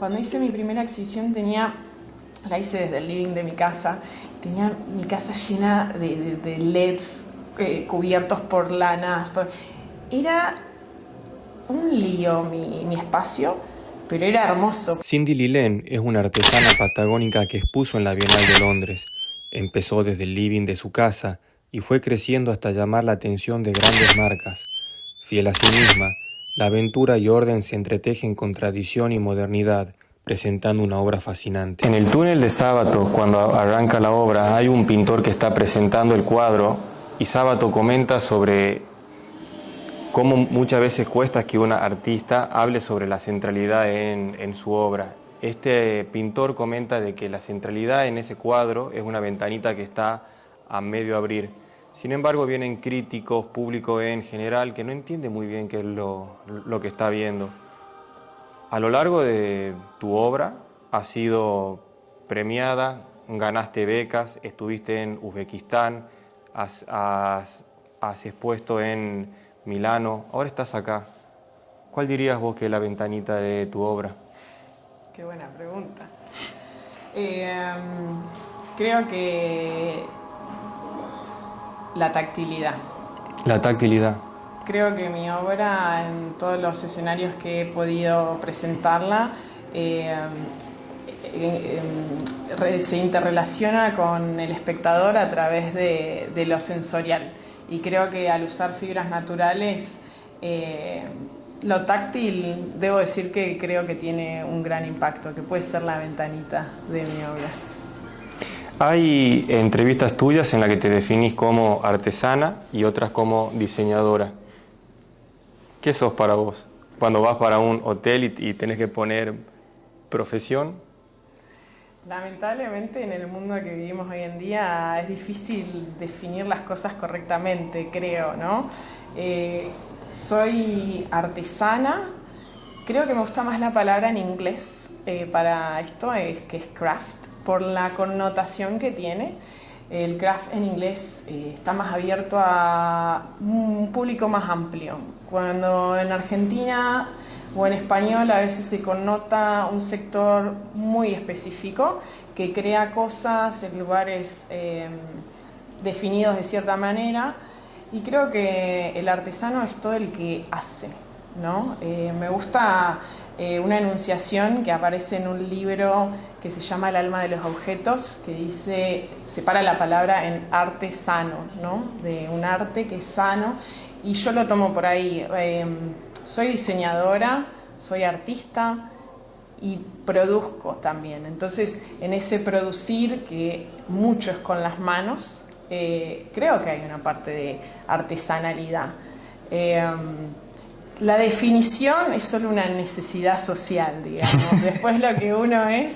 cuando hice mi primera exhibición la hice desde el living de mi casa, tenía mi casa llena de LEDs cubiertos por lanas. Era un lío mi espacio, pero era hermoso. Cindy Lilén es una artesana patagónica que expuso en la Bienal de Londres. Empezó desde el living de su casa y fue creciendo hasta llamar la atención de grandes marcas. Fiel a sí misma, la aventura y orden se entretejen con tradición y modernidad, presentando una obra fascinante. En el túnel de Sábato, cuando arranca la obra, hay un pintor que está presentando el cuadro y Sábato comenta sobre cómo muchas veces cuesta que una artista hable sobre la centralidad en su obra. Este pintor comenta de que la centralidad en ese cuadro es una ventanita que está a medio abrir. Sin embargo, vienen críticos, público en general, que no entiende muy bien qué es lo que está viendo. A lo largo de tu obra has sido premiada, ganaste becas, estuviste en Uzbekistán, has expuesto en Milano, ahora estás acá. ¿Cuál dirías vos que es la ventanita de tu obra? Qué buena pregunta. Creo que la tactilidad. La tactilidad. Creo que mi obra, en todos los escenarios que he podido presentarla, se interrelaciona con el espectador a través de lo sensorial. Y creo que al usar fibras naturales, lo táctil, debo decir que creo que tiene un gran impacto, que puede ser la ventanita de mi obra. Hay entrevistas tuyas en las que te definís como artesana y otras como diseñadora. ¿Qué sos para vos? Cuando vas para un hotel y tenés que poner profesión. Lamentablemente en el mundo que vivimos hoy en día es difícil definir las cosas correctamente, creo, ¿no? Soy artesana, creo que me gusta más la palabra en inglés para esto, que es craft, por la connotación que tiene. El craft en inglés está más abierto a un público más amplio. Cuando en Argentina o en español a veces se connota un sector muy específico que crea cosas en lugares definidos de cierta manera, y creo que el artesano es todo el que hace, ¿no? Me gusta una enunciación que aparece en un libro que se llama El alma de los objetos, que dice, separa la palabra en arte sano, ¿no? De un arte que es sano, y yo lo tomo por ahí. Soy diseñadora, soy artista y produzco también. Entonces, en ese producir, que mucho es con las manos, creo que hay una parte de artesanalidad. La definición es solo una necesidad social, digamos. Después lo que uno es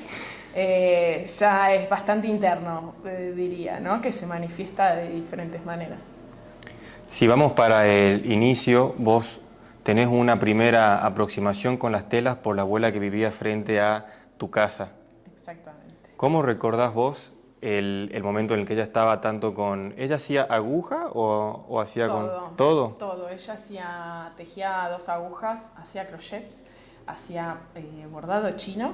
ya es bastante interno, diría, ¿no? Que se manifiesta de diferentes maneras. Si vamos para el inicio, vos tenés una primera aproximación con las telas por la abuela que vivía frente a tu casa. Exactamente. ¿Cómo recordás vos el momento en el que ella estaba tanto con... ¿Ella hacía aguja o hacía Todo, con... ¿Todo? Todo. Ella tejía 2 agujas, hacía crochet, hacía bordado chino,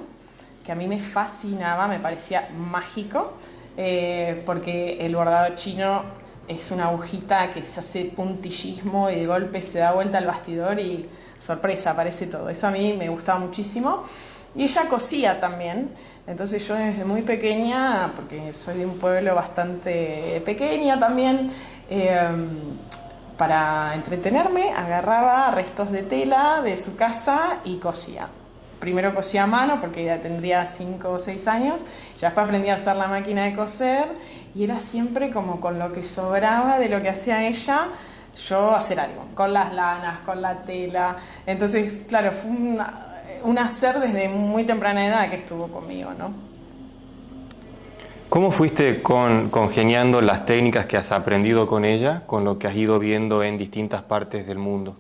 que a mí me fascinaba, me parecía mágico, porque el bordado chino es una agujita que se hace puntillismo y de golpe se da vuelta al bastidor y sorpresa, aparece todo. Eso a mí me gustaba muchísimo. Y ella cosía también. Entonces yo desde muy pequeña, porque soy de un pueblo bastante pequeño también, para entretenerme agarraba restos de tela de su casa y cosía. Primero cosía a mano porque ya tendría 5 o 6 años, ya después aprendí a usar la máquina de coser y era siempre como con lo que sobraba de lo que hacía ella, yo hacer algo, con las lanas, con la tela. Entonces, claro, fue un hacer desde muy temprana edad que estuvo conmigo, ¿no? ¿Cómo fuiste congeniando las técnicas que has aprendido con ella, con lo que has ido viendo en distintas partes del mundo?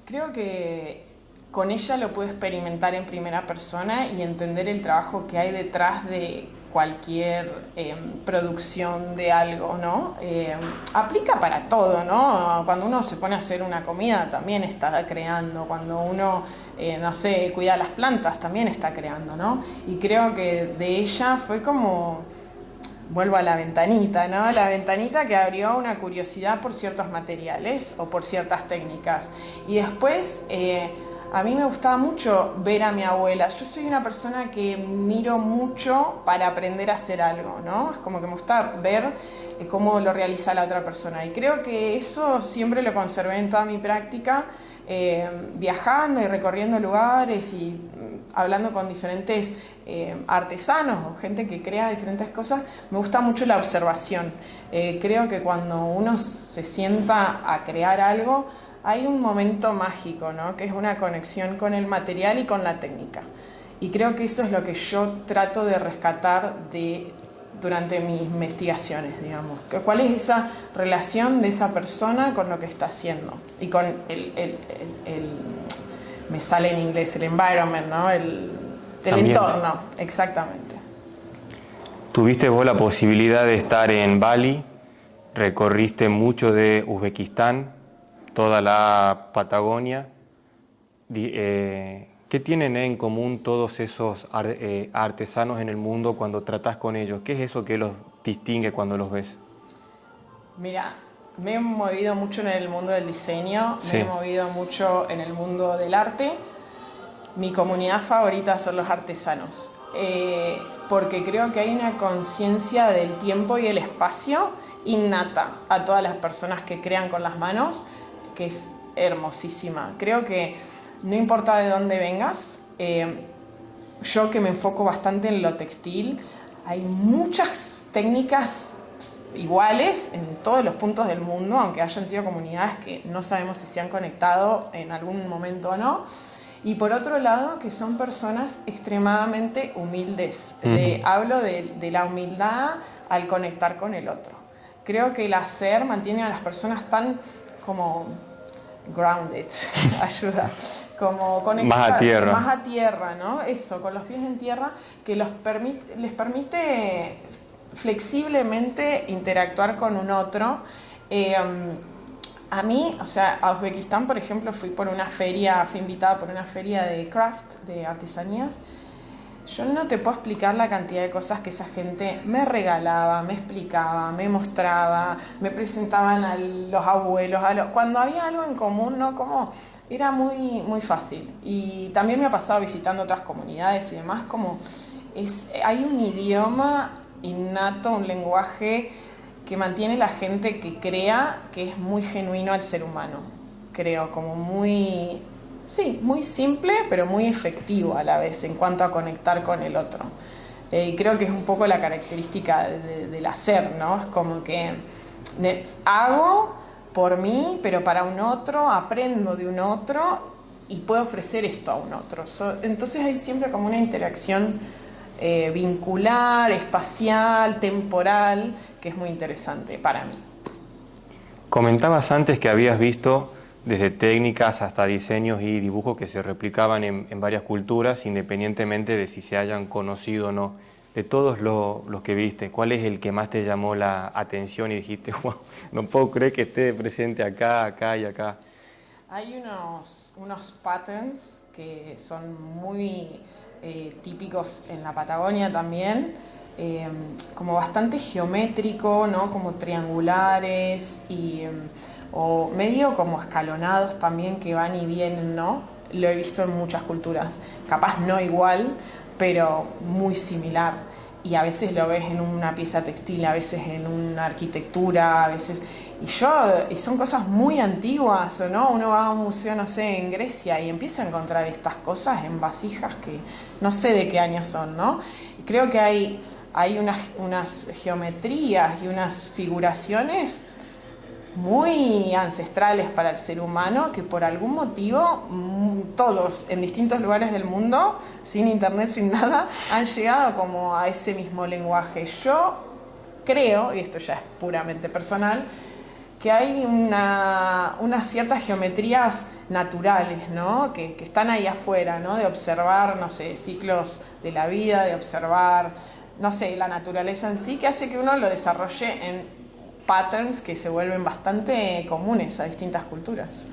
Creo que con ella lo pude experimentar en primera persona y entender el trabajo que hay detrás de cualquier producción de algo, ¿no? Aplica para todo, ¿no? Cuando uno se pone a hacer una comida también está creando, cuando uno, no sé, cuida las plantas también está creando, ¿no? Y creo que de ella fue como, vuelvo a la ventanita, ¿no? La ventanita que abrió una curiosidad por ciertos materiales o por ciertas técnicas. Y después, a mí me gustaba mucho ver a mi abuela. Yo soy una persona que miro mucho para aprender a hacer algo, ¿no? Es como que me gusta ver cómo lo realiza la otra persona. Y creo que eso siempre lo conservé en toda mi práctica, viajando y recorriendo lugares y hablando con diferentes artesanos o gente que crea diferentes cosas. Me gusta mucho la observación. Creo que cuando uno se sienta a crear algo, hay un momento mágico, ¿no? Que es una conexión con el material y con la técnica. Y creo que eso es lo que yo trato de rescatar durante mis investigaciones, digamos. ¿Cuál es esa relación de esa persona con lo que está haciendo? Y con me sale en inglés, el environment, ¿no? El entorno, exactamente. Tuviste vos la posibilidad de estar en Bali, recorriste mucho de Uzbekistán, toda la Patagonia. ¿Qué tienen en común todos esos artesanos en el mundo cuando tratás con ellos? ¿Qué es eso que los distingue cuando los ves? Mira, me he movido mucho en el mundo del diseño, sí. Me he movido mucho en el mundo del arte. Mi comunidad favorita son los artesanos, porque creo que hay una conciencia del tiempo y el espacio innata a todas las personas que crean con las manos, que es hermosísima. Creo que no importa de dónde vengas, yo que me enfoco bastante en lo textil, hay muchas técnicas iguales en todos los puntos del mundo, aunque hayan sido comunidades que no sabemos si se han conectado en algún momento o no. Y por otro lado, que son personas extremadamente humildes. Hablo de la humildad al conectar con el otro. Creo que el hacer mantiene a las personas tan como grounded, ayuda, como conectadas, más a tierra, ¿no? Eso, con los pies en tierra, que les permite flexiblemente interactuar con un otro. A mí, o sea, a Uzbekistán, por ejemplo, fui invitada por una feria de craft, de artesanías. Yo no te puedo explicar la cantidad de cosas que esa gente me regalaba, me explicaba, me mostraba, me presentaban a los abuelos, cuando había algo en común, ¿no? Como era muy, muy fácil. Y también me ha pasado visitando otras comunidades y demás, hay un idioma innato, un lenguaje que mantiene la gente que crea, que es muy genuino al ser humano. Creo, como muy simple, pero muy efectivo a la vez en cuanto a conectar con el otro. Y creo que es un poco la característica del hacer, ¿no? Es como que hago por mí, pero para un otro, aprendo de un otro y puedo ofrecer esto a un otro. Entonces hay siempre como una interacción vincular, espacial, temporal, que es muy interesante para mí. Comentabas antes que habías visto desde técnicas hasta diseños y dibujos que se replicaban en varias culturas, independientemente de si se hayan conocido o no. De todos los que viste, ¿cuál es el que más te llamó la atención y dijiste, wow, no puedo creer que esté presente acá, acá y acá? Hay unos patterns que son muy típicos en la Patagonia también, como bastante geométrico, ¿no? Como triangulares o medio como escalonados también, que van y vienen, ¿no? Lo he visto en muchas culturas, capaz no igual, pero muy similar. Y a veces lo ves en una pieza textil, a veces en una arquitectura, a veces... Y son cosas muy antiguas, ¿no? Uno va a un museo, no sé, en Grecia y empieza a encontrar estas cosas en vasijas que no sé de qué año son, ¿no? Y creo que hay unas geometrías y unas figuraciones muy ancestrales para el ser humano, que por algún motivo todos en distintos lugares del mundo, sin internet, sin nada, han llegado como a ese mismo lenguaje. Yo creo, y esto ya es puramente personal, que hay unas ciertas geometrías naturales, ¿no? que están ahí afuera, ¿no? De observar, no sé, ciclos de la vida, de observar no sé, la naturaleza en sí, que hace que uno lo desarrolle en patterns que se vuelven bastante comunes a distintas culturas.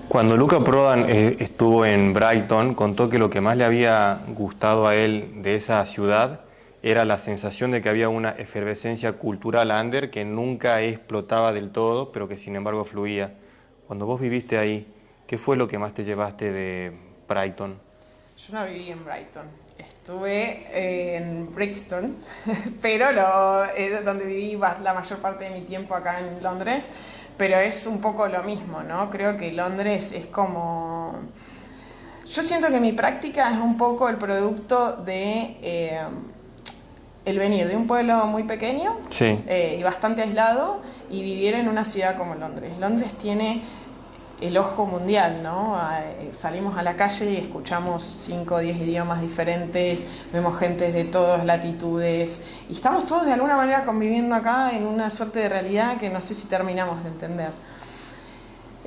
Cuando Luca Prodan estuvo en Brighton, contó que lo que más le había gustado a él de esa ciudad era la sensación de que había una efervescencia cultural under que nunca explotaba del todo, pero que sin embargo fluía. Cuando vos viviste ahí, ¿qué fue lo que más te llevaste de Brighton? Yo no viví en Brighton, estuve en Brixton, pero donde viví la mayor parte de mi tiempo acá en Londres, pero es un poco lo mismo, ¿no? Creo que Londres es como... Yo siento que mi práctica es un poco el producto de el venir de un pueblo muy pequeño, Sí. Y bastante aislado, y vivir en una ciudad como Londres. Londres tiene el ojo mundial, ¿no? Salimos a la calle y escuchamos 5 o 10 idiomas diferentes, vemos gente de todas latitudes, y estamos todos de alguna manera conviviendo acá en una suerte de realidad que no sé si terminamos de entender.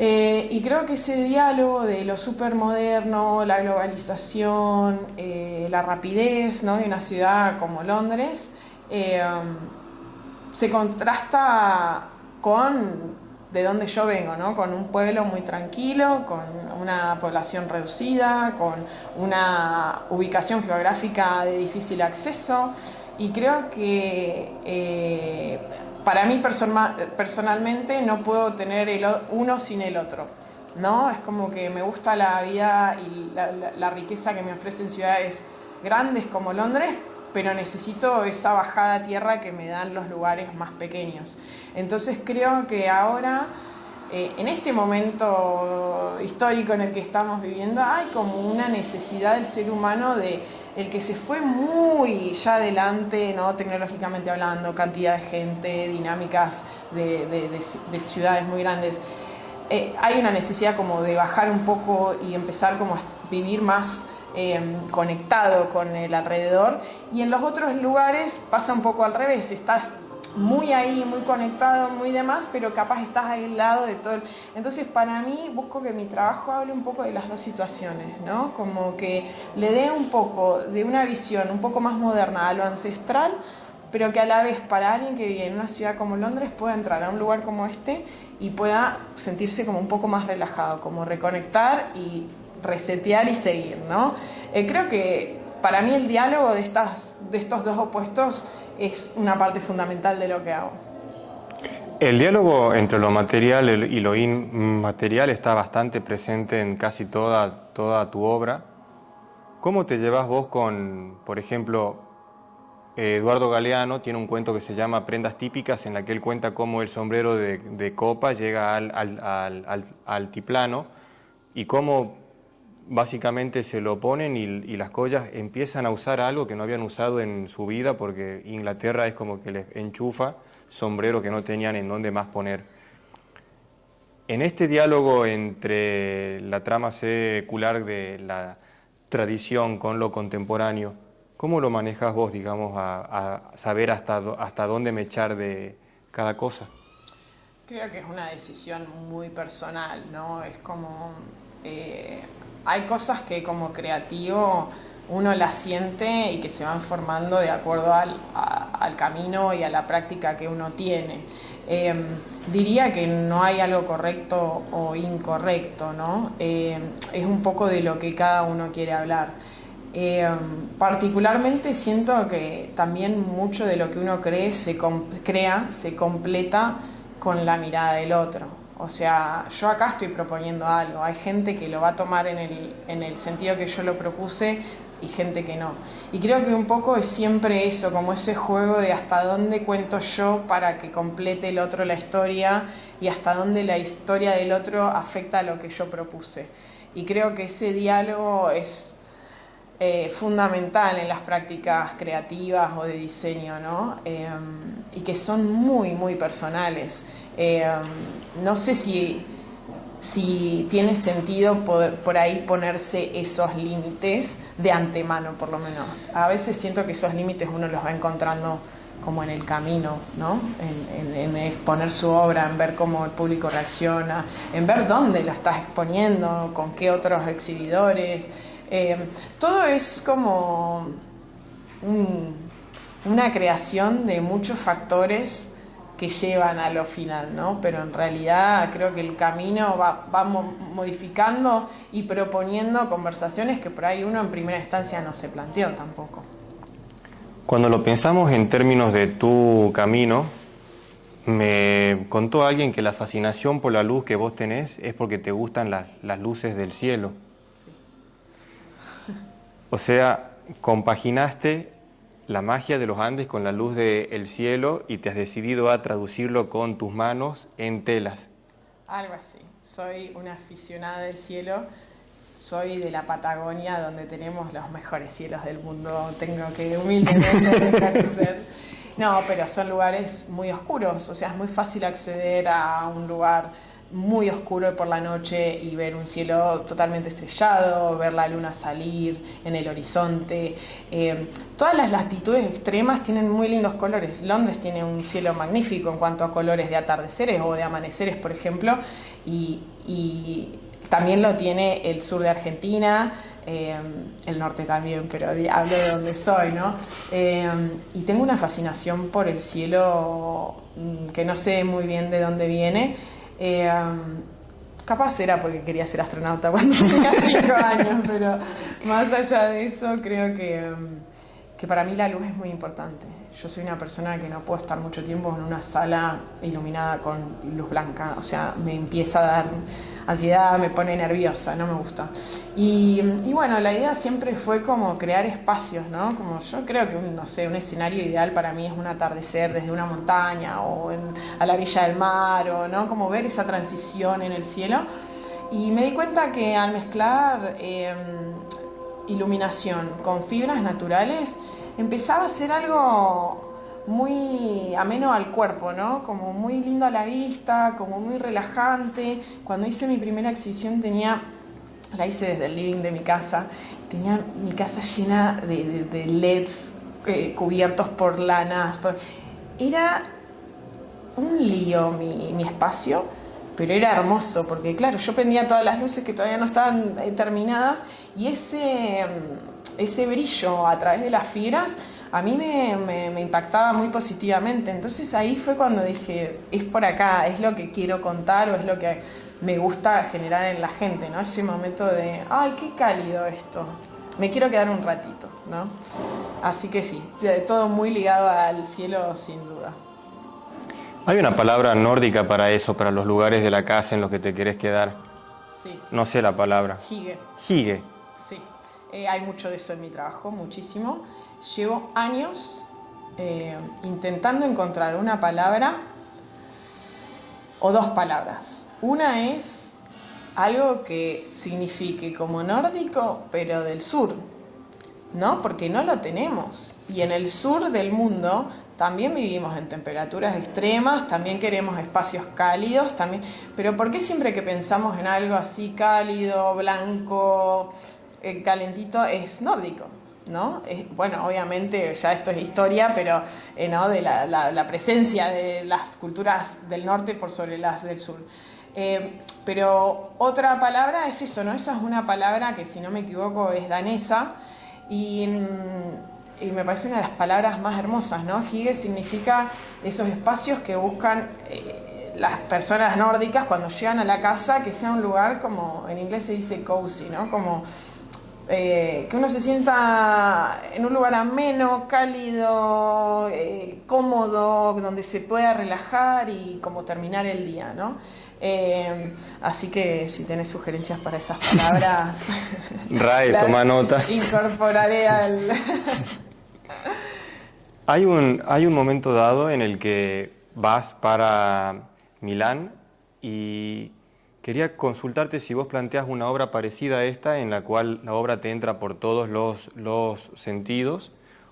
Y creo que ese diálogo de lo supermoderno, la globalización, la rapidez, ¿no?, de una ciudad como Londres, se contrasta con de donde yo vengo, ¿no? Con un pueblo muy tranquilo, con una población reducida, con una ubicación geográfica de difícil acceso, y creo que para mí personalmente no puedo tener uno sin el otro, ¿no? Es como que me gusta la vida y la riqueza que me ofrecen ciudades grandes como Londres, pero necesito esa bajada a tierra que me dan los lugares más pequeños. Entonces creo que ahora, en este momento histórico en el que estamos viviendo, hay como una necesidad del ser humano de el que se fue muy ya adelante, ¿no?, tecnológicamente hablando, cantidad de gente, dinámicas de ciudades muy grandes. Hay una necesidad como de bajar un poco y empezar como a vivir más conectado con el alrededor, y en los otros lugares pasa un poco al revés, estás muy ahí, muy conectado, muy demás, pero capaz estás aislado de todo. Entonces para mí busco que mi trabajo hable un poco de las dos situaciones, ¿no? Como que le dé un poco de una visión un poco más moderna a lo ancestral, pero que a la vez para alguien que vive en una ciudad como Londres pueda entrar a un lugar como este y pueda sentirse como un poco más relajado, como reconectar y resetear y seguir, ¿no? Creo que para mí el diálogo de estos dos opuestos es una parte fundamental de lo que hago. El diálogo entre lo material y lo inmaterial está bastante presente en casi toda tu obra. ¿Cómo te llevas vos con, por ejemplo, Eduardo Galeano tiene un cuento que se llama Prendas Típicas, en la que él cuenta cómo el sombrero de copa llega al altiplano y cómo básicamente se lo ponen y las collas empiezan a usar algo que no habían usado en su vida, porque Inglaterra es como que les enchufa sombrero que no tenían en dónde más poner. En este diálogo entre la trama secular de la tradición con lo contemporáneo, ¿cómo lo manejas vos, digamos, a saber hasta dónde mechar de cada cosa? Creo que es una decisión muy personal, ¿no? Es como... hay cosas que como creativo uno las siente y que se van formando de acuerdo al camino y a la práctica que uno tiene. Diría que no hay algo correcto o incorrecto, ¿no? Es un poco de lo que cada uno quiere hablar. Particularmente siento que también mucho de lo que uno se completa con la mirada del otro. O sea, yo acá estoy proponiendo algo, hay gente que lo va a tomar en el sentido que yo lo propuse y gente que no. Y creo que un poco es siempre eso, como ese juego de hasta dónde cuento yo para que complete el otro la historia y hasta dónde la historia del otro afecta a lo que yo propuse. Y creo que ese diálogo es fundamental en las prácticas creativas o de diseño, ¿no? Y que son muy, muy personales. No sé si tiene sentido por ahí ponerse esos límites de antemano, por lo menos. A veces siento que esos límites uno los va encontrando como en el camino, ¿no? En exponer su obra, en ver cómo el público reacciona, en ver dónde lo estás exponiendo, con qué otros exhibidores. Todo es como una creación de muchos factores que llevan a lo final, ¿no? Pero en realidad creo que el camino va modificando y proponiendo conversaciones que por ahí uno en primera instancia no se planteó tampoco. Cuando lo pensamos en términos de tu camino, me contó alguien que la fascinación por la luz que vos tenés es porque te gustan las luces del cielo. Sí. O sea, compaginaste la magia de los Andes con la luz del cielo y te has decidido a traducirlo con tus manos en telas. Algo así. Soy una aficionada del cielo. Soy de la Patagonia, donde tenemos los mejores cielos del mundo. Tengo que humildemente reconocer. No, pero son lugares muy oscuros. O sea, es muy fácil acceder a un lugar muy oscuro por la noche y ver un cielo totalmente estrellado, ver la luna salir en el horizonte. Todas las latitudes extremas tienen muy lindos colores. Londres tiene un cielo magnífico en cuanto a colores de atardeceres o de amaneceres, por ejemplo, y también lo tiene el sur de Argentina, el norte también, pero hablo de donde soy, ¿no? Y tengo una fascinación por el cielo que no sé muy bien de dónde viene. Capaz era porque quería ser astronauta cuando tenía 5 años, pero más allá de eso creo que para mí la luz es muy importante. Yo soy una persona que no puedo estar mucho tiempo en una sala iluminada con luz blanca, o sea, me empieza a dar ansiedad, me pone nerviosa, no me gusta. Y bueno, la idea siempre fue como crear espacios, ¿no? Como yo creo que, no sé, un escenario ideal para mí es un atardecer desde una montaña o a la orilla del mar, o ¿no? Como ver esa transición en el cielo. Y me di cuenta que al mezclar iluminación con fibras naturales, empezaba a ser algo muy ameno al cuerpo, ¿no? Como muy lindo a la vista, como muy relajante. Cuando hice mi primera exhibición la hice desde el living de mi casa, tenía mi casa llena de LEDs cubiertos por lanas. Era un lío mi espacio, pero era hermoso, porque claro, yo prendía todas las luces que todavía no estaban terminadas, y ese brillo a través de las fibras a mí me impactaba muy positivamente. Entonces ahí fue cuando dije, es por acá, es lo que quiero contar o es lo que me gusta generar en la gente, ¿no? Ese momento de, ay, qué cálido esto, me quiero quedar un ratito, ¿no? Así que sí, todo muy ligado al cielo sin duda. Hay una palabra nórdica para eso, para los lugares de la casa en los que te querés quedar. Sí. No sé la palabra. Hygge. Hygge. Sí, hay mucho de eso en mi trabajo, muchísimo. Llevo años intentando encontrar una palabra o dos palabras. Una es algo que signifique como nórdico, pero del sur, ¿no? Porque no lo tenemos. Y en el sur del mundo también vivimos en temperaturas extremas, también queremos espacios cálidos, también. Pero ¿por qué siempre que pensamos en algo así cálido, blanco, calentito, es nórdico? ¿No? Bueno, obviamente ya esto es historia, pero ¿no? De la presencia de las culturas del norte por sobre las del sur. Pero otra palabra es eso, ¿no? Esa es una palabra que, si no me equivoco, es danesa y me parece una de las palabras más hermosas, ¿no? Hygge significa esos espacios que buscan las personas nórdicas cuando llegan a la casa, que sea un lugar como en inglés se dice cozy, ¿no? Como que uno se sienta en un lugar ameno, cálido, cómodo, donde se pueda relajar y como terminar el día, ¿no? Así que si tenés sugerencias para esas palabras, Ray, toma nota. Incorporaré al... Hay un momento dado en el que vas para Milán y quería consultarte si vos planteás una obra parecida a esta, en la cual la obra te entra por todos los sentidos,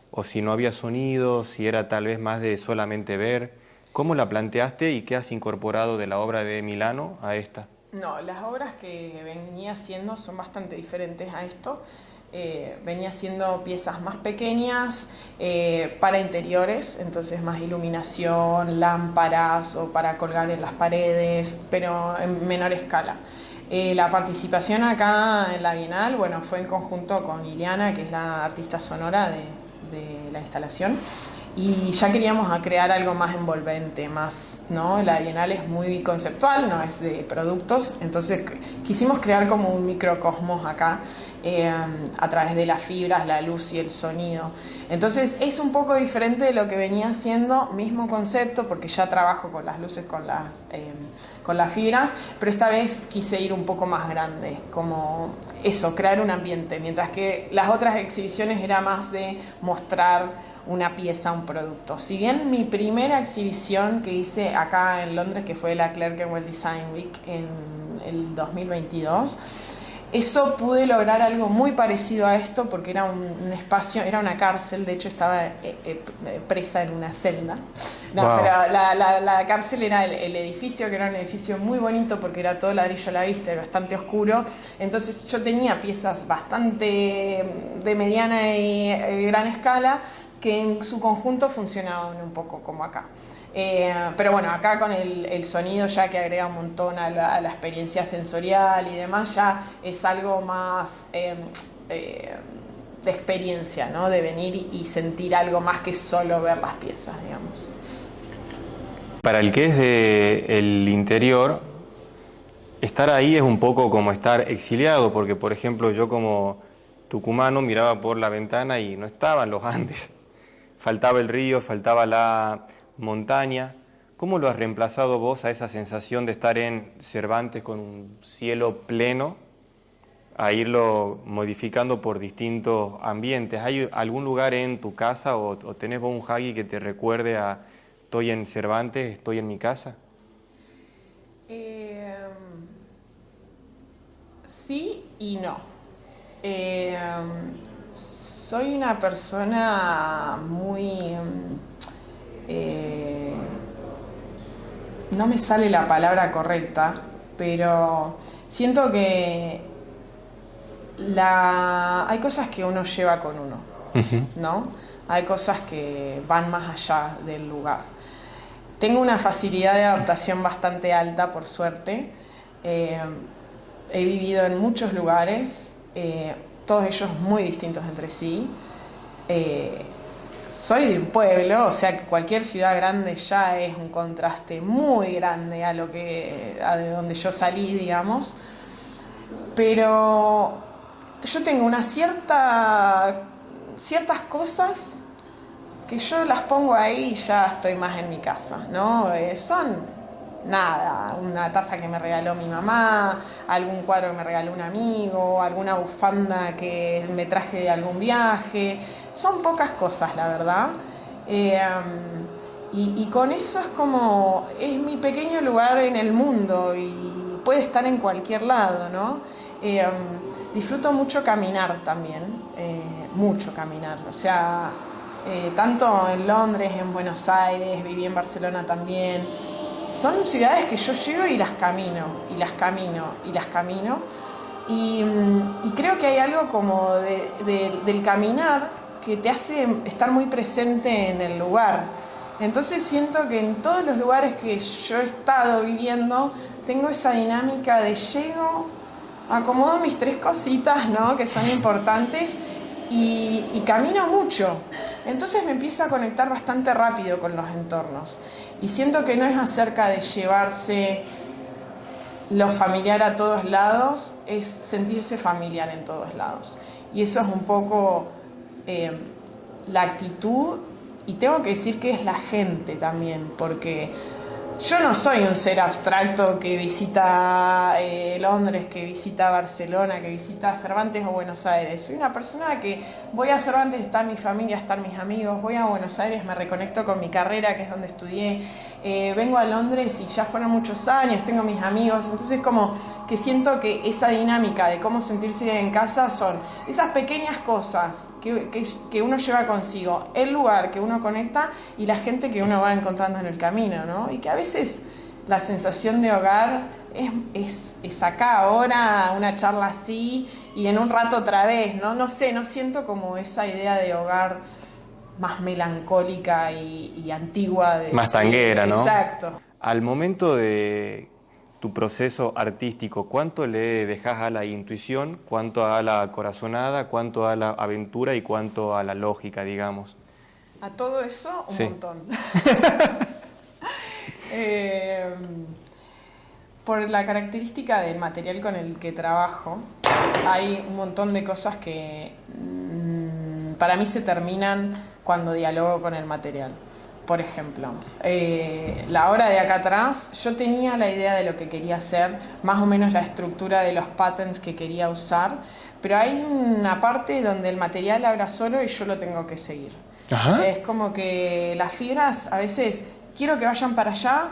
o si no había sonido, si era tal vez más de solamente ver. ¿Cómo la planteaste y qué has incorporado de la obra de Milano a esta? No, las obras que venía haciendo son bastante diferentes a esto. Venía haciendo piezas más pequeñas para interiores, entonces más iluminación, lámparas o para colgar en las paredes, pero en menor escala. La participación acá en la Bienal, fue en conjunto con Iliana, que es la artista sonora de la instalación, y ya queríamos crear algo más envolvente, más, ¿no? La Bienal es muy conceptual, no es de productos, entonces quisimos crear como un microcosmos acá, a través de las fibras, la luz y el sonido. Entonces es un poco diferente de lo que venía haciendo, mismo concepto, porque ya trabajo con las luces, con las fibras, pero esta vez quise ir un poco más grande, como eso, crear un ambiente, mientras que las otras exhibiciones era más de mostrar una pieza, un producto. Si bien mi primera exhibición que hice acá en Londres, que fue la Clerkenwell Design Week en el 2022, eso pude lograr algo muy parecido a esto, porque era un espacio, era una cárcel, de hecho estaba presa en una celda. No, wow. Pero la cárcel era el edificio, que era un edificio muy bonito porque era todo ladrillo a la vista y bastante oscuro. Entonces yo tenía piezas bastante de mediana y gran escala que en su conjunto funcionaban un poco como acá. Pero bueno, acá con el sonido ya que agrega un montón a la experiencia sensorial y demás, ya es algo más de experiencia, ¿no? De venir y sentir algo más que solo ver las piezas, digamos. Para el que es del interior, estar ahí es un poco como estar exiliado, porque por ejemplo yo como tucumano miraba por la ventana y no estaban los Andes. Faltaba el río, faltaba la montaña. ¿Cómo lo has reemplazado vos a esa sensación de estar en Cervantes con un cielo pleno, a irlo modificando por distintos ambientes? ¿Hay algún lugar en tu casa o tenés vos un Huggy que te recuerde a estoy en Cervantes, estoy en mi casa? Sí y no. Soy una persona muy... no me sale la palabra correcta, pero siento que hay cosas que uno lleva con uno, ¿no? Hay cosas que van más allá del lugar. Tengo una facilidad de adaptación bastante alta, por suerte. He vivido en muchos lugares, todos ellos muy distintos entre sí. Soy de un pueblo, o sea que cualquier ciudad grande ya es un contraste muy grande a de donde yo salí, digamos. Pero yo tengo ciertas cosas que yo las pongo ahí y ya estoy más en mi casa, ¿no? Son nada, una taza que me regaló mi mamá, algún cuadro que me regaló un amigo, alguna bufanda que me traje de algún viaje. Son pocas cosas, la verdad. Y con eso es mi pequeño lugar en el mundo y puede estar en cualquier lado, ¿no? Disfruto mucho caminar también, mucho caminar. O sea, tanto en Londres, en Buenos Aires, viví en Barcelona también. Son ciudades que yo llego y las camino, y las camino, y las camino. Y creo que hay algo como del caminar que te hace estar muy presente en el lugar. Entonces siento que en todos los lugares que yo he estado viviendo, tengo esa dinámica de llego, acomodo mis 3 cositas, ¿no? Que son importantes, y camino mucho. Entonces me empiezo a conectar bastante rápido con los entornos. Y siento que no es acerca de llevarse lo familiar a todos lados, es sentirse familiar en todos lados. Y eso es un poco la actitud, y tengo que decir que es la gente también, porque yo no soy un ser abstracto que visita Londres, que visita Barcelona, que visita Cervantes o Buenos Aires. Soy una persona que voy a Cervantes, está mi familia, están mis amigos, voy a Buenos Aires, me reconecto con mi carrera, que es donde estudié, vengo a Londres y ya fueron muchos años, tengo mis amigos. Entonces como que siento que esa dinámica de cómo sentirse en casa son esas pequeñas cosas que uno lleva consigo, el lugar que uno conecta y la gente que uno va encontrando en el camino, ¿no? Y que a veces la sensación de hogar es acá, ahora, una charla así y en un rato otra vez, ¿no? No sé, no siento como esa idea de hogar más melancólica y antigua. Más tanguera, ¿no? Exacto. Al momento de tu proceso artístico, ¿cuánto le dejas a la intuición, cuánto a la corazonada, cuánto a la aventura y cuánto a la lógica, digamos? A todo eso, un Sí. montón. Por la característica del material con el que trabajo, hay un montón de cosas que para mí se terminan cuando dialogo con el material. Por ejemplo, la obra de acá atrás, yo tenía la idea de lo que quería hacer, más o menos la estructura de los patterns que quería usar, pero hay una parte donde el material habla solo y yo lo tengo que seguir. Ajá. Es como que las fibras a veces quiero que vayan para allá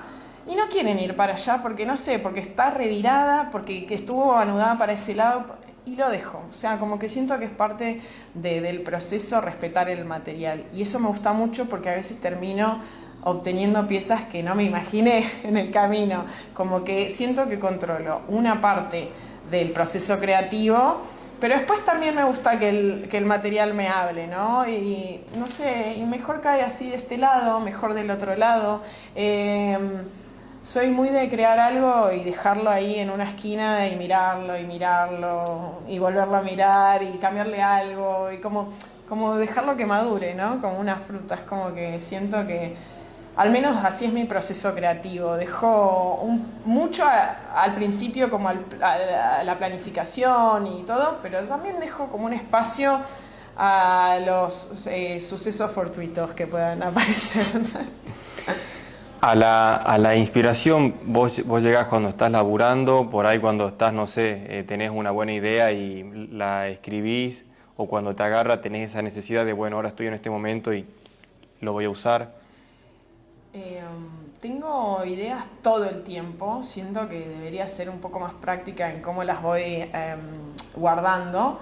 y no quieren ir para allá porque no sé, porque está revirada, porque que estuvo anudada para ese lado y lo dejo. O sea, como que siento que es parte del proceso respetar el material. Y eso me gusta mucho porque a veces termino obteniendo piezas que no me imaginé en el camino. Como que siento que controlo una parte del proceso creativo, pero después también me gusta que el material me hable, ¿no? Y no sé, y mejor cae así de este lado, mejor del otro lado. Soy muy de crear algo y dejarlo ahí en una esquina y mirarlo y volverlo a mirar y cambiarle algo y como dejarlo que madure, ¿no? Como una fruta, es como que siento que al menos así es mi proceso creativo. Dejo mucho al principio como a la planificación y todo, pero también dejo como un espacio a los sucesos fortuitos que puedan aparecer. A la inspiración, vos llegás cuando estás laburando, por ahí cuando estás, no sé, tenés una buena idea y la escribís, o cuando te agarra tenés esa necesidad de, bueno, ahora estoy en este momento y lo voy a usar. Tengo ideas todo el tiempo, siento que debería ser un poco más práctica en cómo las voy guardando,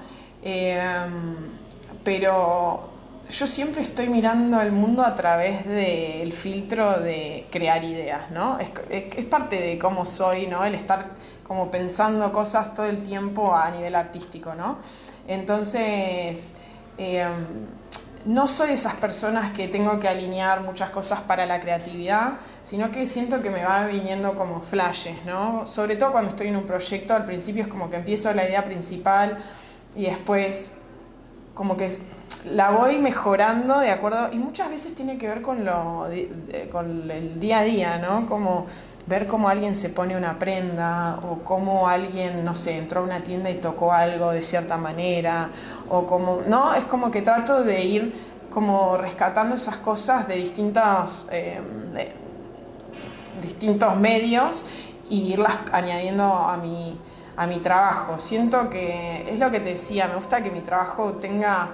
pero yo siempre estoy mirando el mundo a través del filtro de crear ideas, ¿no? Es parte de cómo soy, ¿no? El estar como pensando cosas todo el tiempo a nivel artístico, ¿no? Entonces, no soy de esas personas que tengo que alinear muchas cosas para la creatividad, sino que siento que me va viniendo como flashes, ¿no? Sobre todo cuando estoy en un proyecto, al principio es como que empiezo la idea principal y después como que la voy mejorando de acuerdo, y muchas veces tiene que ver con con el día a día, ¿no? Como ver cómo alguien se pone una prenda, o cómo alguien, no sé, entró a una tienda y tocó algo de cierta manera, o como, ¿no? Es como que trato de ir como rescatando esas cosas de distintos medios y irlas añadiendo a mi trabajo. Siento que es lo que te decía, me gusta que mi trabajo tenga...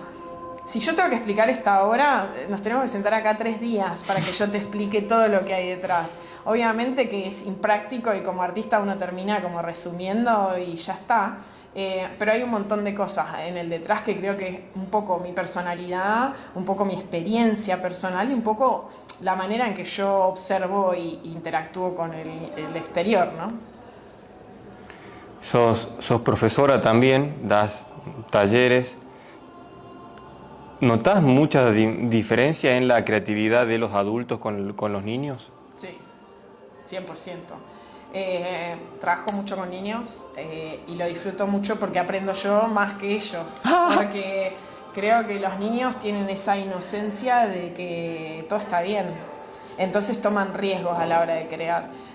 Si yo tengo que explicar esta obra, nos tenemos que sentar acá 3 días para que yo te explique todo lo que hay detrás. Obviamente que es impráctico y como artista uno termina como resumiendo y ya está, pero hay un montón de cosas en el detrás que creo que es un poco mi personalidad, un poco mi experiencia personal y un poco la manera en que yo observo e interactúo con el exterior, ¿no? Sos profesora también, das talleres. ¿Notás mucha diferencia en la creatividad de los adultos con los niños? Sí, 100%. Trabajo mucho con niños y lo disfruto mucho porque aprendo yo más que ellos. Porque creo que los niños tienen esa inocencia de que todo está bien. Entonces toman riesgos a la hora de crear.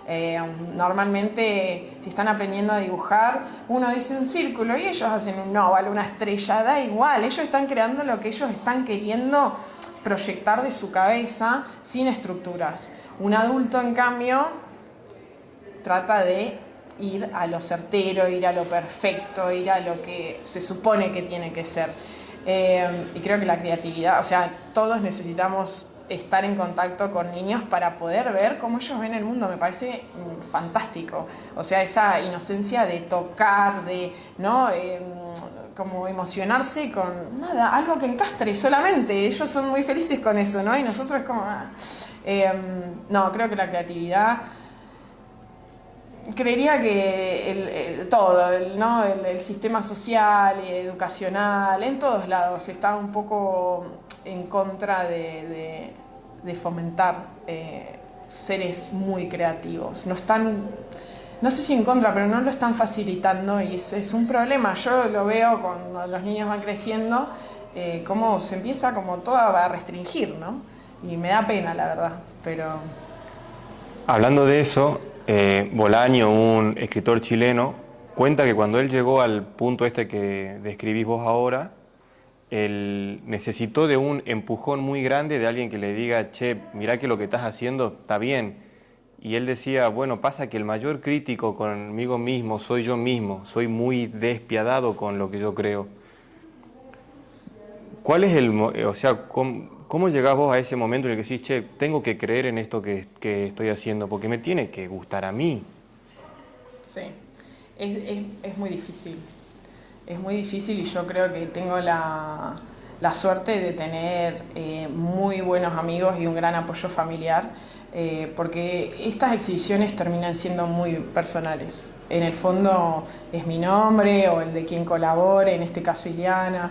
Normalmente, si están aprendiendo a dibujar, uno dice un círculo y ellos hacen un óvalo, una estrella, da igual. Ellos están creando lo que ellos están queriendo proyectar de su cabeza sin estructuras. Un adulto, en cambio, trata de ir a lo certero, ir a lo perfecto, ir a lo que se supone que tiene que ser. Y creo que la creatividad, o sea, todos necesitamos estar en contacto con niños para poder ver cómo ellos ven el mundo. Me parece fantástico. O sea, esa inocencia de tocar, de, ¿no? Como emocionarse con nada, algo que encastre solamente. Ellos son muy felices con eso, ¿no? Y nosotros es como... no, creo que la creatividad... Creería que todo, ¿no? El sistema social, educacional, en todos lados está un poco en contra de fomentar seres muy creativos. No están, no sé si en contra, pero no lo están facilitando y es un problema. Yo lo veo cuando los niños van creciendo cómo se empieza como todo a restringir, ¿no? Y me da pena, la verdad, pero... Hablando de eso, Bolaño, un escritor chileno, cuenta que cuando él llegó al punto este que describís vos ahora, él necesitó de un empujón muy grande de alguien que le diga, che, mirá que lo que estás haciendo está bien. Y él decía, bueno, pasa que el mayor crítico conmigo mismo soy yo mismo, soy muy despiadado con lo que yo creo. ¿Cuál es o sea, cómo llegás vos a ese momento en el que decís, che, tengo que creer en esto que estoy haciendo, porque me tiene que gustar a mí? Sí, es muy difícil. Es muy difícil y yo creo que tengo la suerte de tener muy buenos amigos y un gran apoyo familiar, porque estas exhibiciones terminan siendo muy personales. En el fondo es mi nombre o el de quien colabore, en este caso Ileana,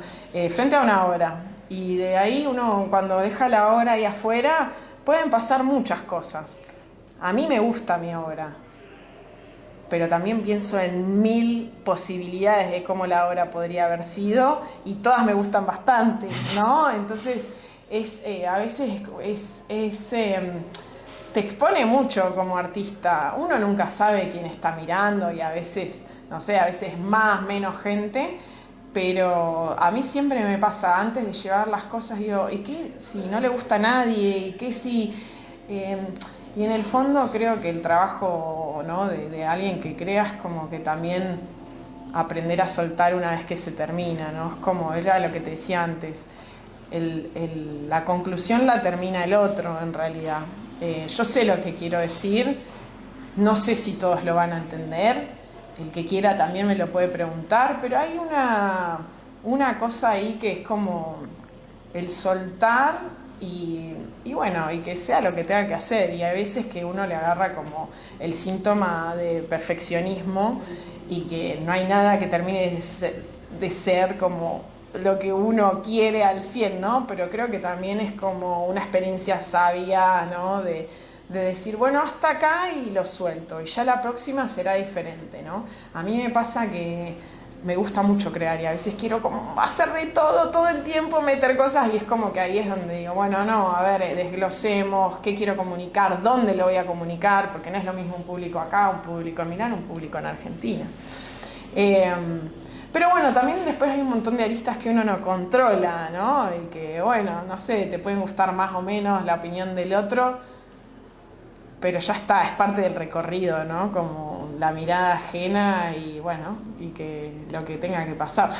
frente a una obra. Y de ahí uno cuando deja la obra ahí afuera pueden pasar muchas cosas. A mí me gusta mi obra, pero también pienso en 1000 posibilidades de cómo la obra podría haber sido y todas me gustan bastante, ¿no? Entonces a veces te expone mucho como artista. Uno nunca sabe quién está mirando y a veces, no sé, a veces más, menos gente, pero a mí siempre me pasa, antes de llevar las cosas, digo, ¿y qué si no le gusta a nadie? ¿Y qué si...? Y en el fondo creo que el trabajo, ¿no?, de alguien que crea es como que también aprender a soltar una vez que se termina, ¿no? Es como, era lo que te decía antes, la conclusión la termina el otro en realidad. Yo sé lo que quiero decir, no sé si todos lo van a entender, el que quiera también me lo puede preguntar, pero hay una cosa ahí que es como el soltar y bueno, y que sea lo que tenga que hacer. Y hay veces que uno le agarra como el síntoma de perfeccionismo y que no hay nada que termine de ser como lo que uno quiere al 100, ¿no? Pero creo que también es como una experiencia sabia, ¿no? De decir, bueno, hasta acá y lo suelto, y ya la próxima será diferente, ¿no? A mí me pasa que me gusta mucho crear y a veces quiero como hacer de todo el tiempo, meter cosas, y es como que ahí es donde digo, bueno, no, a ver, desglosemos qué quiero comunicar, dónde lo voy a comunicar, porque no es lo mismo un público acá, un público en Milán, un público en Argentina. Pero bueno, también después hay un montón de aristas que uno no controla, ¿no? Y que, bueno, no sé, te pueden gustar más o menos la opinión del otro, pero ya está, es parte del recorrido, ¿no? Como la mirada ajena y bueno, y que lo que tenga que pasar.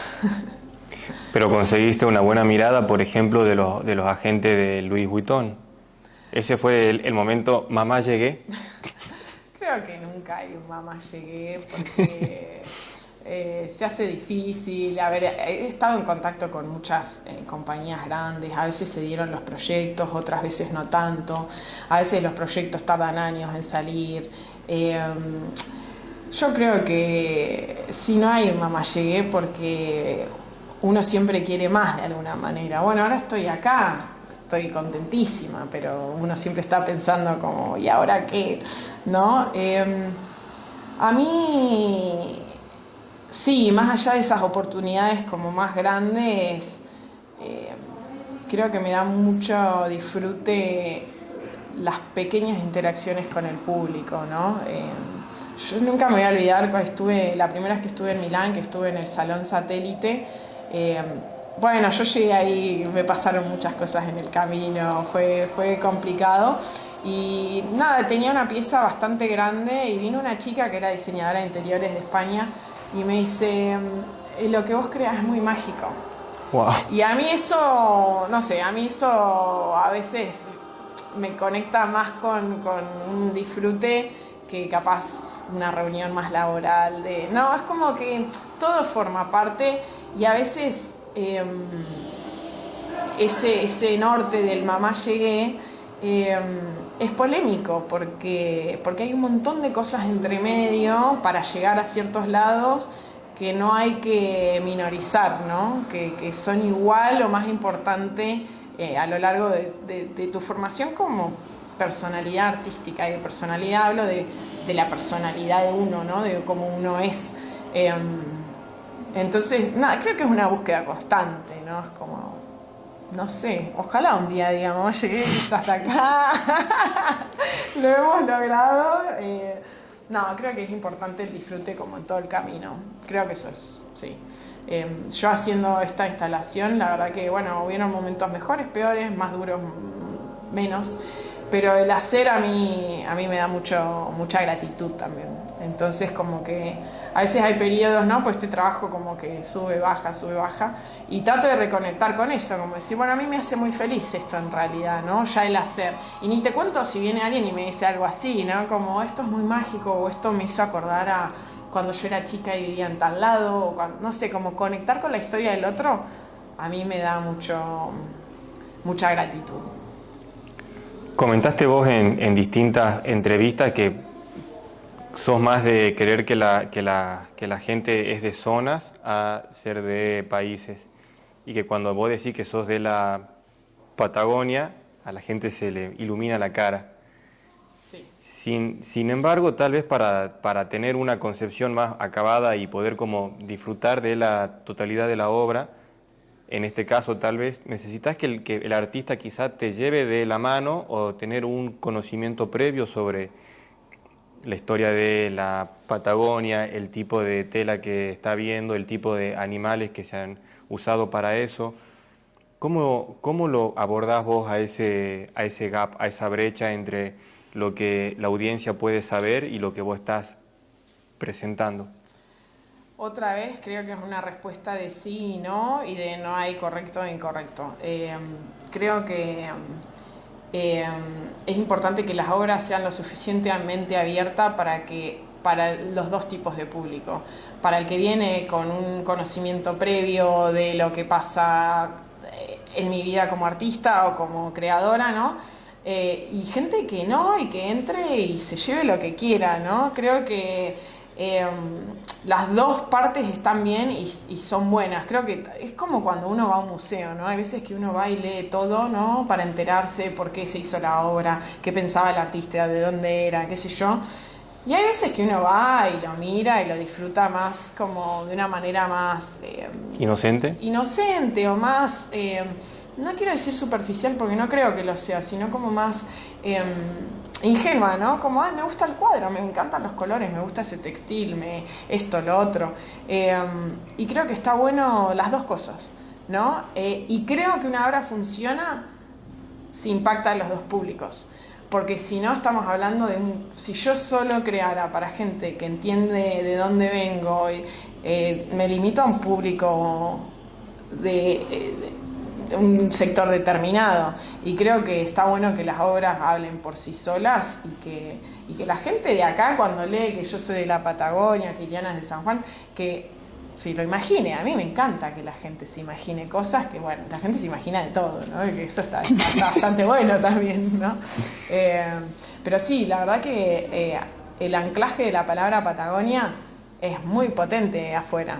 Pero conseguiste una buena mirada, por ejemplo, de los agentes de Louis Vuitton. Ese fue el momento, mamá llegué. Creo que nunca hay un mamá llegué porque se hace difícil. A ver, he estado en contacto con muchas compañías grandes, a veces se dieron los proyectos, otras veces no tanto, a veces los proyectos tardan años en salir. Yo creo que si no hay un mamá llegué porque uno siempre quiere más de alguna manera. Bueno, ahora estoy acá, estoy contentísima, pero uno siempre está pensando como, ¿y ahora qué? ¿No? A mí, sí, más allá de esas oportunidades como más grandes, creo que me da mucho disfrute las pequeñas interacciones con el público, ¿no? Yo nunca me voy a olvidar cuando la primera vez que estuve en Milán, que estuve en el Salón Satélite. Bueno, yo llegué ahí, me pasaron muchas cosas en el camino, fue complicado. Y nada, tenía una pieza bastante grande y vino una chica que era diseñadora de interiores de España y me dice, lo que vos creas es muy mágico. Wow. Y a mí eso, no sé, a mí eso a veces me conecta más con un disfrute que capaz una reunión más laboral. No, es como que todo forma parte y a veces ese norte del mamá llegué es polémico porque hay un montón de cosas entre medio para llegar a ciertos lados que no hay que minorizar, ¿no? Que son igual o más importante a lo largo de tu formación como personalidad artística. Y de personalidad hablo de la personalidad de uno, ¿no? De cómo uno es. Entonces, nada, creo que es una búsqueda constante, ¿no? Es como no sé, ojalá un día, digamos, llegué hasta acá, lo hemos logrado. No, creo que es importante el disfrute como en todo el camino, creo que eso es, sí. Yo haciendo esta instalación, la verdad que, bueno, hubieron momentos mejores, peores, más duros, menos, pero el hacer a mí me da mucha gratitud también. Entonces como que a veces hay periodos, ¿no? Pues este trabajo como que sube, baja, y trato de reconectar con eso, como decir, bueno, a mí me hace muy feliz esto en realidad, ¿no? Ya el hacer. Y ni te cuento si viene alguien y me dice algo así, ¿no? Como esto es muy mágico, o esto me hizo acordar a cuando yo era chica y vivía en tal lado, o cuando, no sé, como conectar con la historia del otro, a mí me da mucha gratitud. Comentaste vos en distintas entrevistas que sos más de querer que la gente es de zonas a ser de países. Y que cuando vos decís que sos de la Patagonia, a la gente se le ilumina la cara. Sí. Sin embargo, tal vez para tener una concepción más acabada y poder como disfrutar de la totalidad de la obra, en este caso tal vez necesitas que el artista quizá te lleve de la mano o tener un conocimiento previo sobre la historia de la Patagonia, el tipo de tela que está viendo, el tipo de animales que se han usado para eso. ¿Cómo lo abordás vos a ese gap, a esa brecha entre lo que la audiencia puede saber y lo que vos estás presentando? Otra vez creo que es una respuesta de sí y no, y de no hay correcto e incorrecto. Creo que es importante que las obras sean lo suficientemente abiertas para los dos tipos de público. Para el que viene con un conocimiento previo de lo que pasa en mi vida como artista o como creadora, ¿no? Y gente que no, y que entre y se lleve lo que quiera, ¿no? Creo que las dos partes están bien y son buenas. Creo que es como cuando uno va a un museo, ¿no? Hay veces que uno va y lee todo, ¿no? Para enterarse por qué se hizo la obra, qué pensaba el artista, de dónde era, qué sé yo. Y hay veces que uno va y lo mira y lo disfruta más como de una manera más... ¿Inocente? Inocente o más... no quiero decir superficial porque no creo que lo sea, sino como más... ingenua, ¿no? Como, me gusta el cuadro, me encantan los colores, me gusta ese textil, esto, lo otro. Y creo que está bueno las dos cosas, ¿no? Y creo que una obra funciona si impacta a los dos públicos. Porque si no, estamos hablando de si yo solo creara para gente que entiende de dónde vengo, me limito a un público de un sector determinado, y creo que está bueno que las obras hablen por sí solas y que la gente de acá, cuando lee que yo soy de la Patagonia, que Iliana es de San Juan, que se lo imagine. A mí me encanta que la gente se imagine cosas, que bueno, la gente se imagina de todo, ¿no? Y que eso está bastante bueno también, ¿no? Pero sí, la verdad que el anclaje de la palabra Patagonia es muy potente afuera.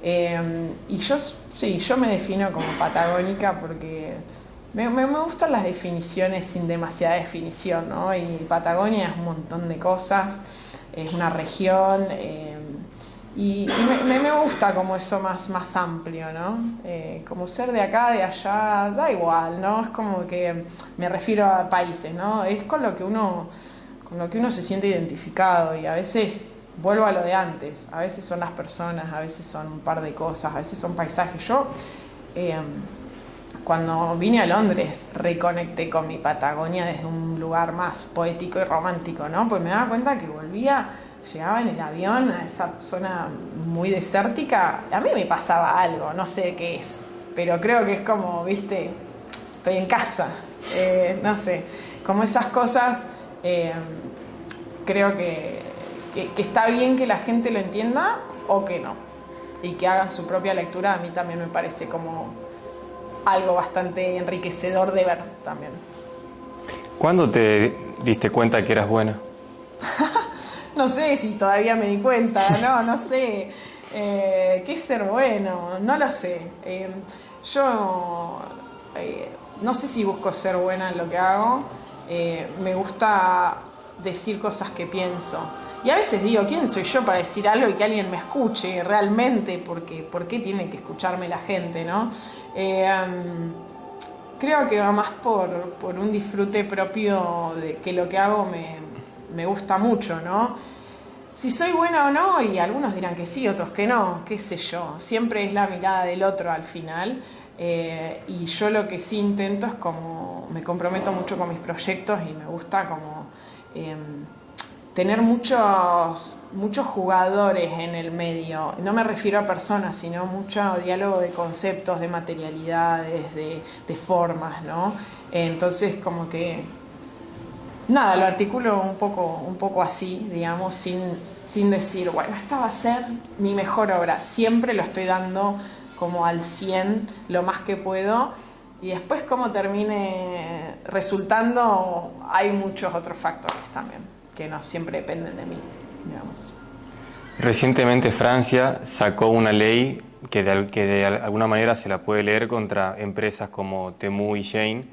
Y yo me defino como patagónica porque me gustan las definiciones sin demasiada definición, ¿no? Y Patagonia es un montón de cosas, es una región, y me gusta como eso más amplio, ¿no? Como ser de acá, de allá, da igual, ¿no? Es como que me refiero a países, ¿no? Es con lo que uno se siente identificado, y a veces vuelvo a lo de antes, a veces son las personas, a veces son un par de cosas, a veces son paisajes. Yo cuando vine a Londres reconecté con mi Patagonia desde un lugar más poético y romántico, ¿no? Pues me daba cuenta que llegaba en el avión a esa zona muy desértica, a mí me pasaba algo, no sé qué es, pero creo que es como, viste, estoy en casa, no sé, como esas cosas. Creo que está bien que la gente lo entienda o que no, y que hagan su propia lectura. A mí también me parece como algo bastante enriquecedor de ver también. ¿Cuándo te diste cuenta que eras buena? No sé si todavía me di cuenta, no sé. ¿Qué es ser bueno? No lo sé. Yo no sé si busco ser buena en lo que hago. Me gusta decir cosas que pienso. Y a veces digo, ¿quién soy yo para decir algo y que alguien me escuche realmente? Porque ¿por qué tiene que escucharme la gente, no? creo que va más por un disfrute propio de que lo que hago me gusta mucho, ¿no? Si soy buena o no, y algunos dirán que sí, otros que no, qué sé yo. Siempre es la mirada del otro al final. Y yo lo que sí intento es como, me comprometo mucho con mis proyectos y me gusta como tener muchos jugadores en el medio. No me refiero a personas, sino mucho diálogo de conceptos, de materialidades, de formas, ¿no? Entonces como que nada, lo articulo un poco así, digamos, sin decir, bueno, esta va a ser mi mejor obra. Siempre lo estoy dando como al 100, lo más que puedo. Y después cómo termine resultando, hay muchos otros factores también, que no siempre dependen de mí, digamos. Recientemente Francia sacó una ley que de alguna manera se la puede leer contra empresas como Temu y Shein,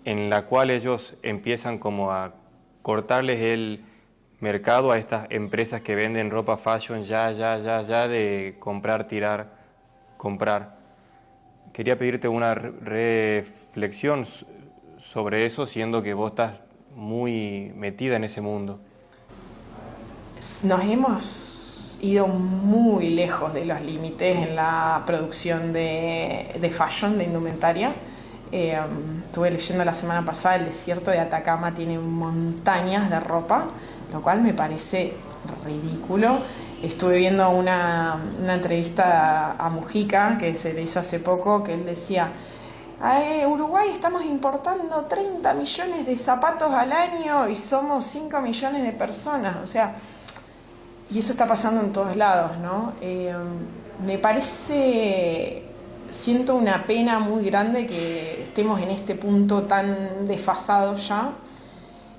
en la cual ellos empiezan como a cortarles el mercado a estas empresas que venden ropa fashion ya de comprar, tirar, comprar. Quería pedirte una reflexión sobre eso, siendo que vos estás muy metida en ese mundo. Nos hemos ido muy lejos de los límites en la producción de fashion, de indumentaria. Estuve leyendo la semana pasada, el desierto de Atacama tiene montañas de ropa, lo cual me parece ridículo. Estuve viendo una entrevista a Mujica que se le hizo hace poco, que él decía: Uruguay estamos importando 30 millones de zapatos al año y somos 5 millones de personas, o sea, y eso está pasando en todos lados, ¿no? Me parece, siento una pena muy grande que estemos en este punto tan desfasado ya,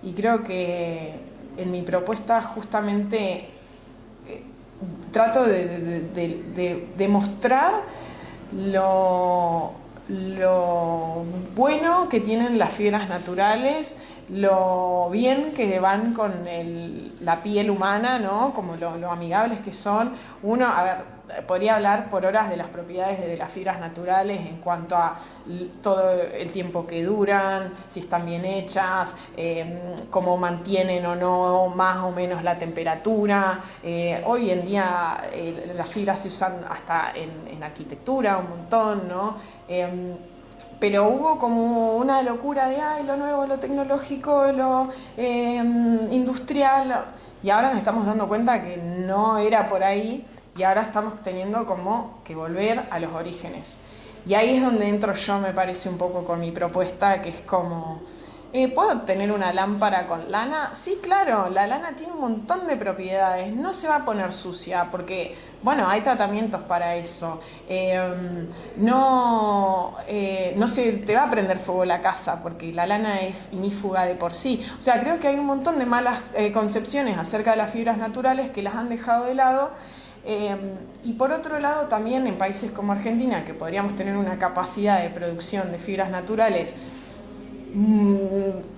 y creo que en mi propuesta justamente trato de mostrar lo bueno que tienen las fibras naturales, lo bien que van con la piel humana, ¿no? Como lo amigables que son. Uno, a ver, podría hablar por horas de las propiedades de las fibras naturales en cuanto a todo el tiempo que duran, si están bien hechas, cómo mantienen o no más o menos la temperatura. Hoy en día las fibras se usan hasta en arquitectura un montón, ¿no? Pero hubo como una locura de lo nuevo, lo tecnológico, lo industrial, y ahora nos estamos dando cuenta que no era por ahí, y ahora estamos teniendo como que volver a los orígenes. Y ahí es donde entro yo, me parece, un poco con mi propuesta, que es como, ¿puedo tener una lámpara con lana? Sí, claro, la lana tiene un montón de propiedades, no se va a poner sucia, porque, bueno, hay tratamientos para eso. No se te va a prender fuego la casa, porque la lana es inífuga de por sí. O sea, creo que hay un montón de malas concepciones acerca de las fibras naturales que las han dejado de lado. Y por otro lado también en países como Argentina, que podríamos tener una capacidad de producción de fibras naturales,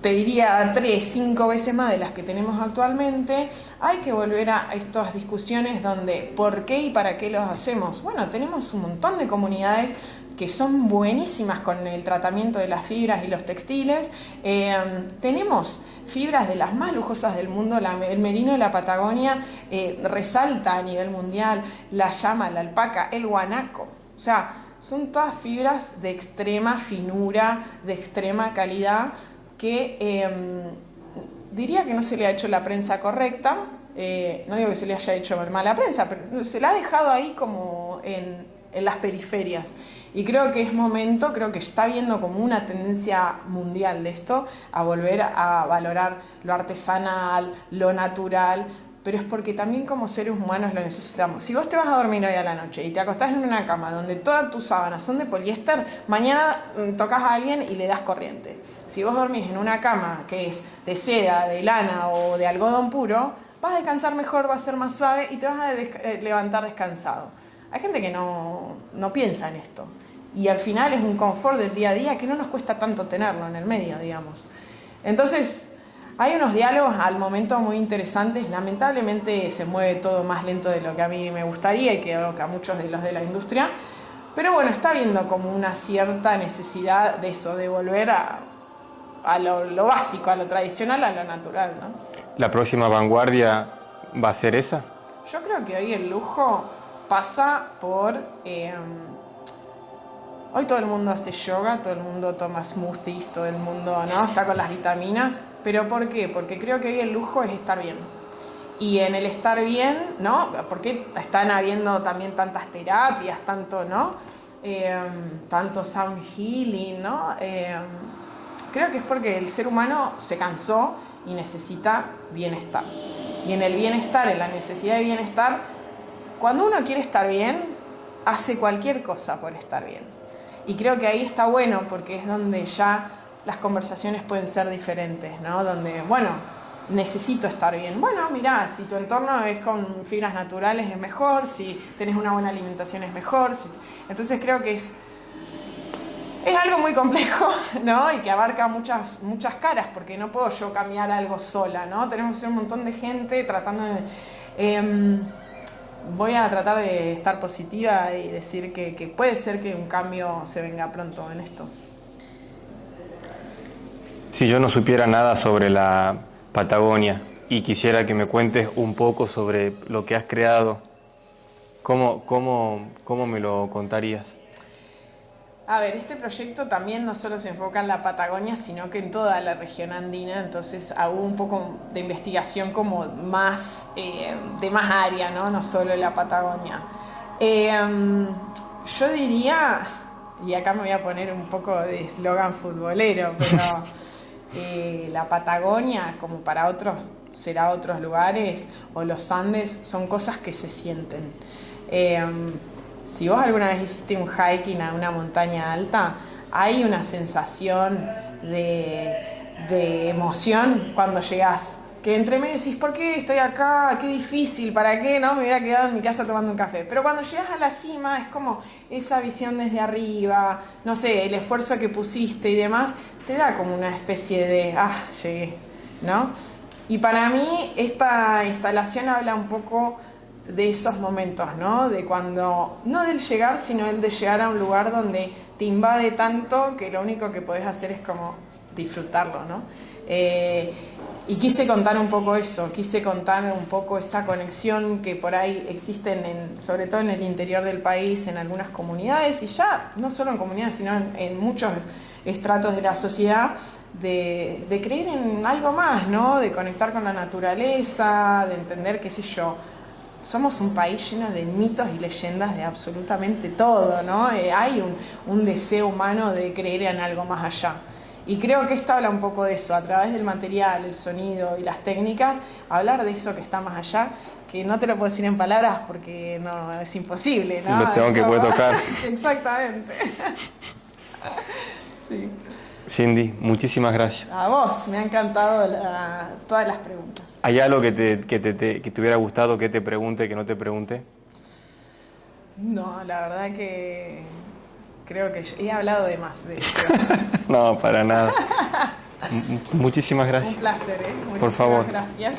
te diría 3, 5 veces más de las que tenemos actualmente, hay que volver a estas discusiones donde ¿por qué y para qué los hacemos? Bueno, tenemos un montón de comunidades que son buenísimas con el tratamiento de las fibras y los textiles. Tenemos fibras de las más lujosas del mundo, el merino de la Patagonia resalta a nivel mundial, la llama, la alpaca, el guanaco, o sea, son todas fibras de extrema finura, de extrema calidad, que diría que no se le ha hecho la prensa correcta. No digo que se le haya hecho mala prensa, pero se la ha dejado ahí como en las periferias. Y creo que es momento, creo que está viendo como una tendencia mundial de esto, a volver a valorar lo artesanal, lo natural, pero es porque también como seres humanos lo necesitamos. Si vos te vas a dormir hoy a la noche y te acostás en una cama donde todas tus sábanas son de poliéster, mañana tocas a alguien y le das corriente. Si vos dormís en una cama que es de seda, de lana o de algodón puro, vas a descansar mejor, va a ser más suave y te vas a levantar descansado. Hay gente que no piensa en esto. Y al final es un confort del día a día que no nos cuesta tanto tenerlo en el medio, digamos. Entonces, hay unos diálogos al momento muy interesantes. Lamentablemente se mueve todo más lento de lo que a mí me gustaría y que a muchos de los de la industria. Pero bueno, está habiendo como una cierta necesidad de eso, de volver a lo básico, a lo tradicional, a lo natural, ¿no? ¿La próxima vanguardia va a ser esa? Yo creo que hoy el lujo pasa por... hoy todo el mundo hace yoga, todo el mundo toma smoothies, todo el mundo, ¿no?, está con las vitaminas. ¿Pero por qué? Porque creo que hoy el lujo es estar bien. Y en el estar bien, ¿no? Porque están habiendo también tantas terapias, tanto, ¿no? Tanto sound healing, ¿no? Creo que es porque el ser humano se cansó y necesita bienestar. Y en el bienestar, en la necesidad de bienestar, cuando uno quiere estar bien, hace cualquier cosa por estar bien. Y creo que ahí está bueno porque es donde ya las conversaciones pueden ser diferentes, ¿no? Donde, bueno, necesito estar bien. Bueno, mirá, si tu entorno es con fibras naturales es mejor, si tenés una buena alimentación es mejor. Entonces creo que es algo muy complejo, ¿no? Y que abarca muchas caras, porque no puedo yo cambiar algo sola, ¿no? Tenemos que ser un montón de gente tratando de... voy a tratar de estar positiva y decir que puede ser que un cambio se venga pronto en esto. Si yo no supiera nada sobre la Patagonia y quisiera que me cuentes un poco sobre lo que has creado, ¿cómo me lo contarías? A ver, este proyecto también no solo se enfoca en la Patagonia, sino que en toda la región andina, entonces hubo un poco de investigación como más, de más área, ¿no? No solo en la Patagonia. Yo diría, y acá me voy a poner un poco de eslogan futbolero, pero la Patagonia, como para otros, será otros lugares, o los Andes, son cosas que se sienten. Si vos alguna vez hiciste un hiking a una montaña alta, hay una sensación de emoción cuando llegás. Que entre medio decís, ¿por qué estoy acá? Qué difícil, ¿para qué? No, me hubiera quedado en mi casa tomando un café. Pero cuando llegas a la cima es como esa visión desde arriba, no sé, el esfuerzo que pusiste y demás, te da como una especie de, llegué, ¿no? Y para mí esta instalación habla un poco de esos momentos, ¿no? De cuando, no del llegar, sino el de llegar a un lugar donde te invade tanto que lo único que podés hacer es como disfrutarlo, ¿no? Y quise contar un poco eso, quise contar un poco esa conexión que por ahí existen, sobre todo en el interior del país, en algunas comunidades, y ya no solo en comunidades, sino en muchos estratos de la sociedad, de creer en algo más, ¿no? De conectar con la naturaleza, de entender, qué sé yo, somos un país lleno de mitos y leyendas de absolutamente todo, ¿no? Hay un deseo humano de creer en algo más allá. Y creo que esto habla un poco de eso, a través del material, el sonido y las técnicas, hablar de eso que está más allá, que no te lo puedo decir en palabras porque no, es imposible, ¿no? Lo tengo que poder tocar. Exactamente. Sí. Cindy, muchísimas gracias. A vos, me ha encantado todas las preguntas. ¿Hay algo que te hubiera gustado que te pregunte, que no te pregunte? No, la verdad que creo que he hablado de más de esto. No, para nada. Muchísimas gracias. Un placer, ¿eh? Por favor. Gracias.